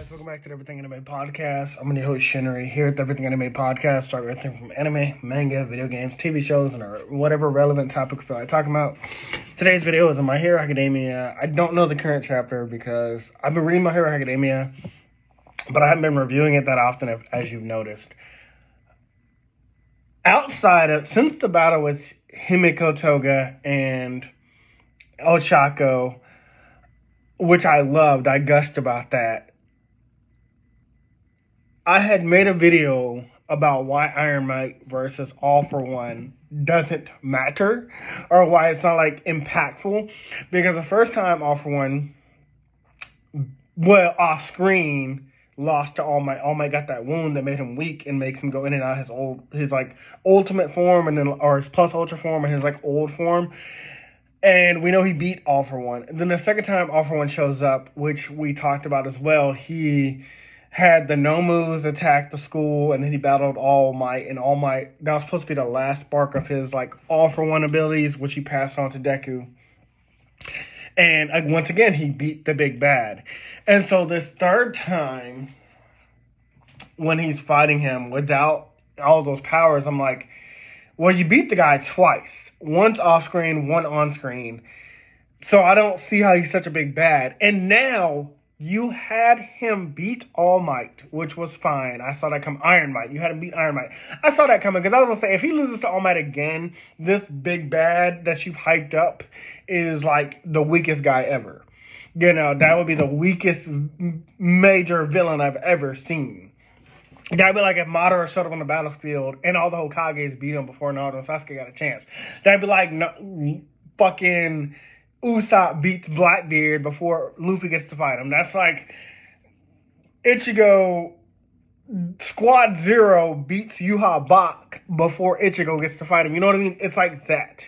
guys, welcome back to the Everything Anime Podcast. I'm your host Shinry here at the Everything Anime Podcast. Start everything from anime, manga, video games, TV shows, and whatever relevant topic we feel like talking about. Today's video is on My Hero Academia. I don't know the current chapter because I've been reading My Hero Academia, but I haven't been reviewing it that often, as you've noticed. Since the battle with Himiko Toga and Ochako, which I loved, I gushed about that. I had made a video about why Iron Might versus All For One doesn't matter, or why it's not like impactful, because the first time All For One, off screen, lost to All Might. All Might got that wound that made him weak and makes him go in and out his ultimate form, and then or his plus ultra form and his old form. And we know he beat All For One. And then the second time All For One shows up, which we talked about as well, he had the no moves attack the school, and then he battled All Might. And All Might, that was supposed to be the last spark of his All For One abilities, which he passed on to Deku. And once again, he beat the big bad. And so this third time, when he's fighting him without all those powers, I'm like, well, you beat the guy twice. Once off screen, one on screen. So I don't see how he's such a big bad. And now you had him beat All Might, which was fine. I saw that come. Iron Might. You had him beat Iron Might. I saw that coming because I was going to say, if he loses to All Might again, this big bad that you've hyped up is the weakest guy ever. You know, that would be the weakest major villain I've ever seen. That'd be like if Madara showed up on the battlefield and all the Hokages beat him before Naruto and Sasuke got a chance. That'd be like fucking Usopp beats Blackbeard before Luffy gets to fight him. That's like Ichigo Squad Zero beats Yuha Bak before Ichigo gets to fight him. You know what I mean? It's like that.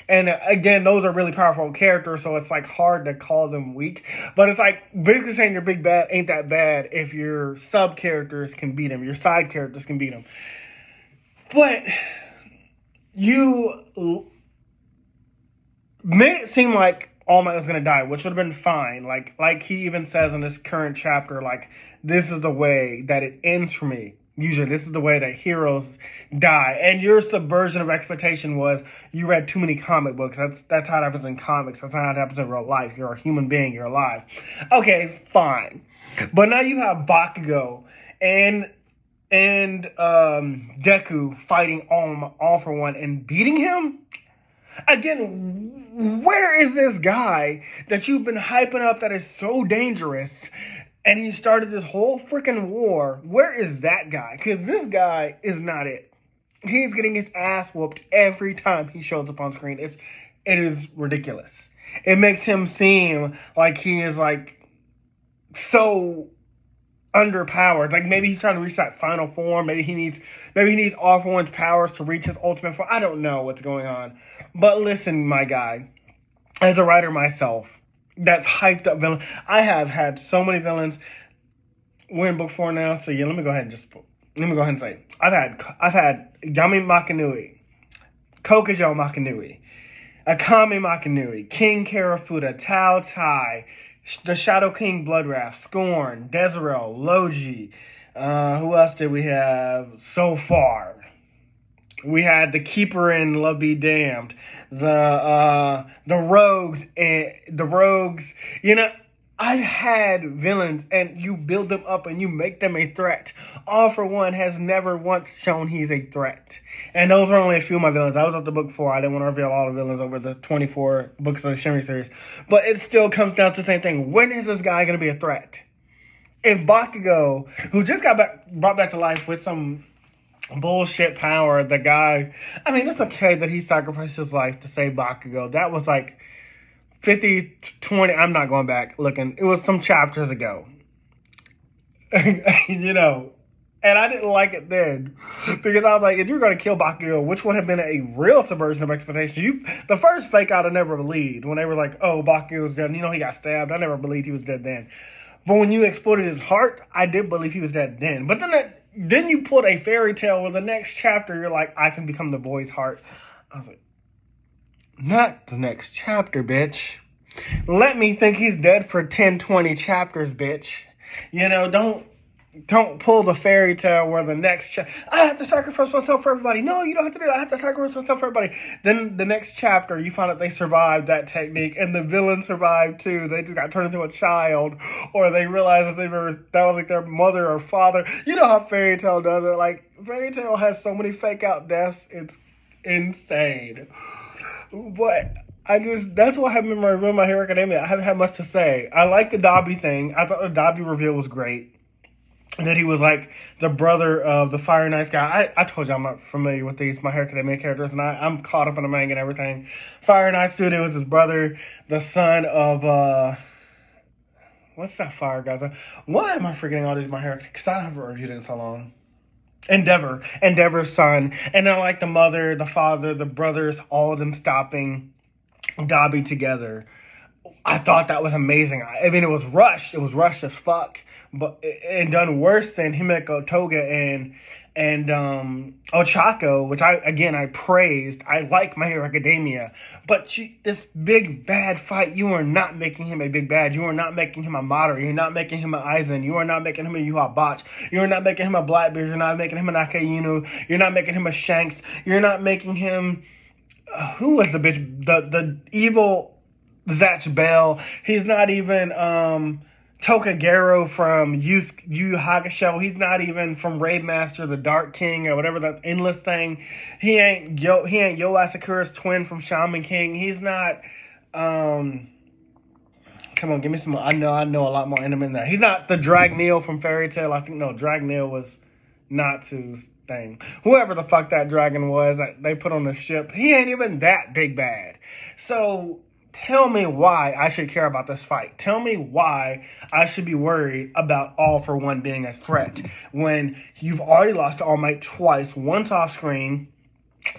And again, those are really powerful characters, so it's hard to call them weak. But it's basically saying your big bad ain't that bad if your sub characters can beat him, your side characters can beat him. But you made it seem like All Might was gonna die, which would have been fine. Like he even says in this current chapter, this is the way that it ends for me. Usually, this is the way that heroes die. And your subversion of expectation was you read too many comic books. That's how it happens in comics. That's not how it happens in real life. You're a human being. You're alive. Okay, fine. But now you have Bakugo and Deku fighting All For One and beating him? Again, where is this guy that you've been hyping up that is so dangerous? And he started this whole freaking war. Where is that guy? Because this guy is not it. He's getting his ass whooped every time he shows up on screen. It is ridiculous. It makes him seem like he is so underpowered. Maybe he's trying to reach that final form. Maybe he needs All For One's powers to reach his ultimate form. I don't know what's going on. But listen, my guy, as a writer myself, that's hyped up villain. I have had so many villains win before now. So yeah, let me go ahead and say I've had Yami Makanui, Kokujo Makanui, Akame Makanui, King Karafuda, Tao Tai, the Shadow King Bloodwrath, Scorn, Desirel, Logi. Who else did we have so far? We had the Keeper in Love Be Damned, the Rogues. You know, I've had villains, and you build them up and you make them a threat. All For One has never once shown he's a threat. And those are only a few of my villains. I was up to book 4. I didn't want to reveal all the villains over the 24 books of the Shinry series. But it still comes down to the same thing. When is this guy going to be a threat? If Bakugo, who just got brought back to life with some bullshit power, the guy, I mean, it's okay that he sacrificed his life to save Bakugo. That was 50-20. I'm not going back looking. It was some chapters ago. You know, and I didn't like it then because I was like, if you're going to kill Bakugo, which would have been a real subversion of expectations. The first fake out I never believed when they were like, oh, Bakugo's dead. You know, he got stabbed. I never believed he was dead then. But when you exploded his heart, I did believe he was dead then. But then you pulled a fairy tale where the next chapter you're like, I can become the boy's heart. I was like, not the next chapter, bitch. Let me think he's dead for 10, 20 chapters, bitch. You know, don't pull the fairy tale where the next I have to sacrifice myself for everybody. No, you don't have to do that. I have to sacrifice myself for everybody. Then the next chapter, you find out they survived that technique, and the villain survived too. They just got turned into a child, or they realized that that was like their mother or father. You know how fairy tale does it. Like, fairy tale has so many fake out deaths. It's insane. But that's what happened in My Hero Academia. I haven't had much to say. I like the Dobby thing. I thought the Dobby reveal was great. And that he was like the brother of the Fire Nice guy. I told you I'm not familiar with these My Hero Academia characters, and I'm caught up in the manga and everything. Fire Nice dude, it was his brother, the son of what's that fire guy's name? Why am I forgetting all these My Hero? Because I haven't reviewed it in so long. Endeavor's son, and then like the mother, the father, the brothers, all of them stopping Dobby together. I thought that was amazing. I mean, it was rushed. It was rushed as fuck, and done worse than Himeko Toga and Ochako, which I praised. I like My Hero Academia, but this big bad fight, you are not making him a big bad. You are not making him a Madara. You're not making him an Aizen. You are not making him a Yuha Botch. You are not making him a Blackbeard. You're not making him an Akainu. You're not making him a Shanks. You're not making him. Who was the bitch? The evil Zatch Bell. He's not even Tokagero from Yu Hakusho. He's not even from Raid Master, the Dark King, or whatever that endless thing. He ain't Yo Asakura's twin from Shaman King. He's not. Come on, give me some more. I know a lot more in him in there. He's not the Dragneel from Fairy Tail. I think Dragneel was Natsu's thing. Whoever the fuck that dragon was that they put on the ship, he ain't even that big bad. So tell me why I should care about this fight. Tell me why I should be worried about All For One being a threat when you've already lost to All Might twice, once off screen,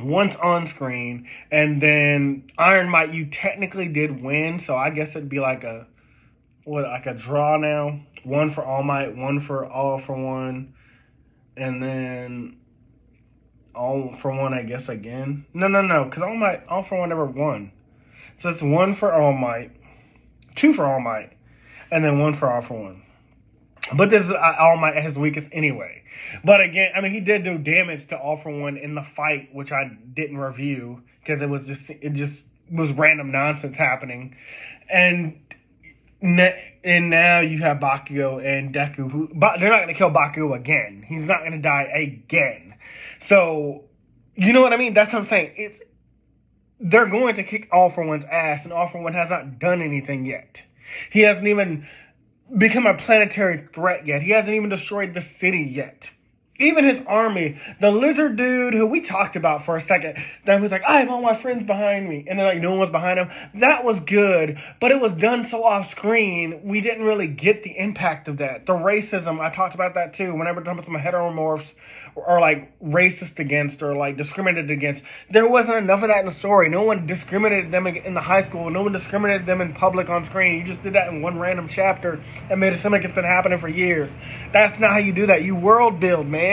once on screen, and then Iron Might you technically did win, so I guess it'd be like a draw now. One for All Might, one for All For One, and then All For One, I guess, again. No, because All For One never won. So it's one for All Might, two for All Might, and then one for All For One. But this is All Might at his weakest anyway. But again, I mean, he did do damage to All For One in the fight, which I didn't review because it just was random nonsense happening. And now you have Bakugo and Deku. They're not going to kill Bakugo again. He's not going to die again. So, you know what I mean? That's what I'm saying. They're going to kick All For One's ass, and All For One has not done anything yet. He hasn't even become a planetary threat yet. He hasn't even destroyed the city yet. Even his army, the lizard dude who we talked about for a second, that was like, I have all my friends behind me, and then like no one was behind him. That was good, but it was done so off screen, we didn't really get the impact of that. The racism, I talked about that too. Whenever talking about some heteromorphs or like racist against or like discriminated against, there wasn't enough of that in the story. No one discriminated them in the high school. No one discriminated them in public on screen. You just did that in one random chapter and made it seem like it's been happening for years. That's not how you do that. You world build, man.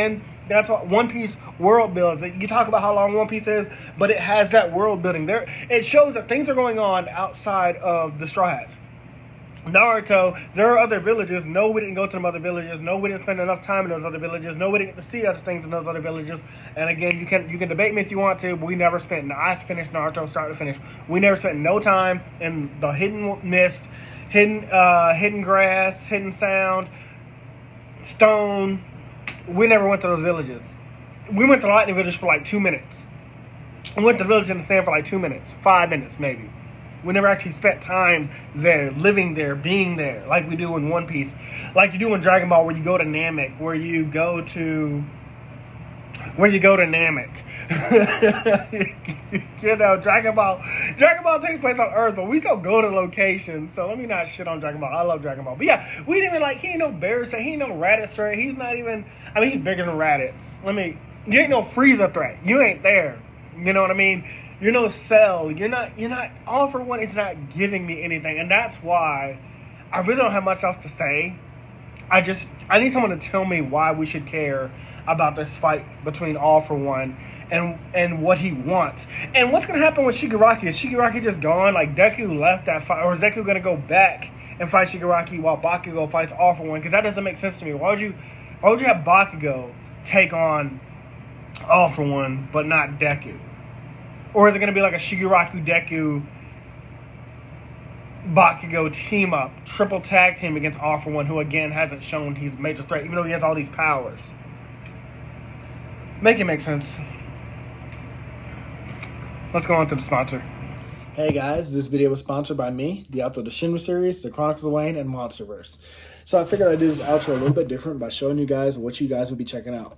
That's what One Piece world builds. You talk about how long One Piece is, but it has that world building there. It shows that things are going on outside of the Straw Hats. Naruto, there are other villages. No, we didn't go to them other villages. No, we didn't spend enough time in those other villages. No, we didn't get to see other things in those other villages. And again, you can debate me if you want to, but we never spent. I finished Naruto start to finish. We never spent no time in the hidden mist, hidden grass, hidden sound, stone. We never went to those villages. We went to Lightning Village for like 2 minutes. We went to the village in the sand for like 2 minutes, 5 minutes maybe. We never actually spent time there, living there, being there, like we do in One Piece. Like you do in Dragon Ball, where you go to Namek, where you go to Namek. You know, Dragon Ball takes place on Earth, but we still go to locations. So let me not shit on Dragon Ball. I love Dragon Ball. But yeah, we didn't even he ain't no Bear threat. He ain't no Raditz threat. He's not even, I mean, he's bigger than Raditz. You ain't no Frieza threat. You ain't there. You know what I mean? You're no Cell. You're not, All For One, it's not giving me anything. And that's why I really don't have much else to say. I need someone to tell me why we should care about this fight between All For One and what he wants. And what's going to happen with Shigaraki? Is Shigaraki just gone? Like, Deku left that fight? Or is Deku going to go back and fight Shigaraki while Bakugo fights All For One, because that doesn't make sense to me. Why would you have Bakugo take on All For One but not Deku? Or is it going to be like a Shigaraki Deku Bakugo team up, triple tag team against All For One, who again hasn't shown he's a major threat, even though he has all these powers? Make it make sense. Let's go on to the sponsor. Hey guys, this video was sponsored by me, the author of the Shinra series, The Chronicles of Wayne, and Monsterverse. So I figured I'd do this outro a little bit different by showing you guys what you guys will be checking out.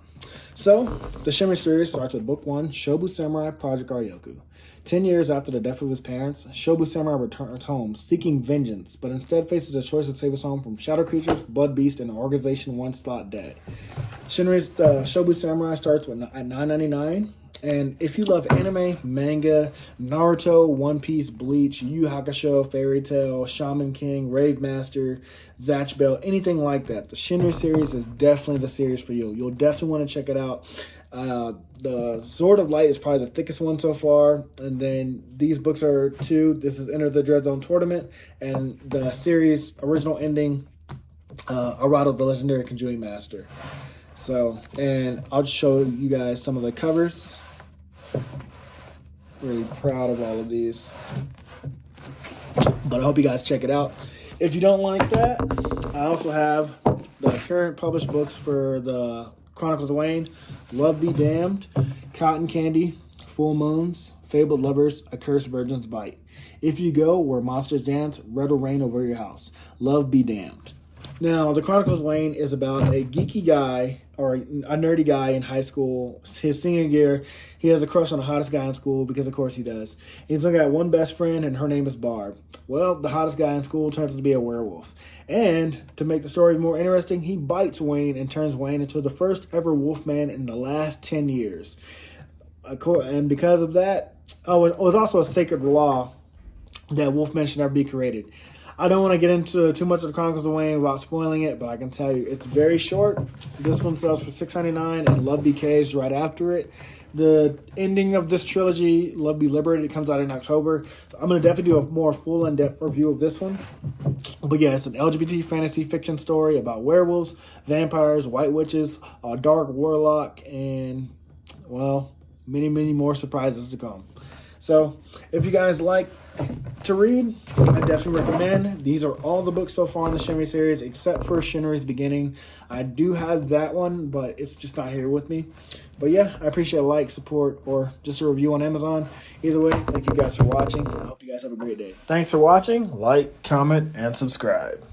So, the Shinra series starts with Book 1, Shobu Samurai Project Aryoku. 10 years after the death of his parents, Shobu Samurai returns home seeking vengeance, but instead faces the choice to save his home from shadow creatures, blood beasts, and an organization once thought dead. Shinra's Shobu Samurai starts at $9.99. And if you love anime, manga, Naruto, One Piece, Bleach, Yu Yu Hakusho, Fairy Tail, Shaman King, Rave Master, Zatch Bell, anything like that, the Shinra series is definitely the series for you. You'll definitely want to check it out. The Sword of Light is probably the thickest one so far. And then these books are 2. This is Enter the Dread Zone Tournament. And the series original ending, Arado, the Legendary Conjuring Master. So, and I'll just show you guys some of the covers. Really proud of all of these. But I hope you guys check it out. If you don't like that, I also have the current published books for the Chronicles of Wayne, Love Be Damned, Cotton Candy, Full Moons, Fabled Lovers, A Cursed Virgin's Bite. If You Go Where Monsters Dance, Red will Reign Over Your House. Love Be Damned. Now, the Chronicles of Wayne is about a geeky guy, or a nerdy guy in high school. His senior year, he has a crush on the hottest guy in school, because of course he does. He's only got one best friend, and her name is Barb. Well, the hottest guy in school turns out to be a werewolf. And to make the story more interesting, he bites Wayne and turns Wayne into the first ever wolfman in the last 10 years. And because of that, it was also a sacred law that wolfmen should never be created. I don't want to get into too much of the Chronicles of Wayne without spoiling it, but I can tell you it's very short. This one sells for $6.99, and Love Be Caged right after it. The ending of this trilogy, Love Be Liberated, comes out in October. So I'm going to definitely do a more full in-depth review of this one. But yeah, it's an LGBT fantasy fiction story about werewolves, vampires, white witches, a dark warlock, and, well, many, many more surprises to come. So if you guys like to read, I definitely recommend. These are all the books so far in the Shinra series, except for Shinra's Beginning. I do have that one, but it's just not here with me. But yeah, I appreciate a like, support, or just a review on Amazon. Either way, thank you guys for watching. I hope you guys have a great day. Thanks for watching. Like, comment, and subscribe.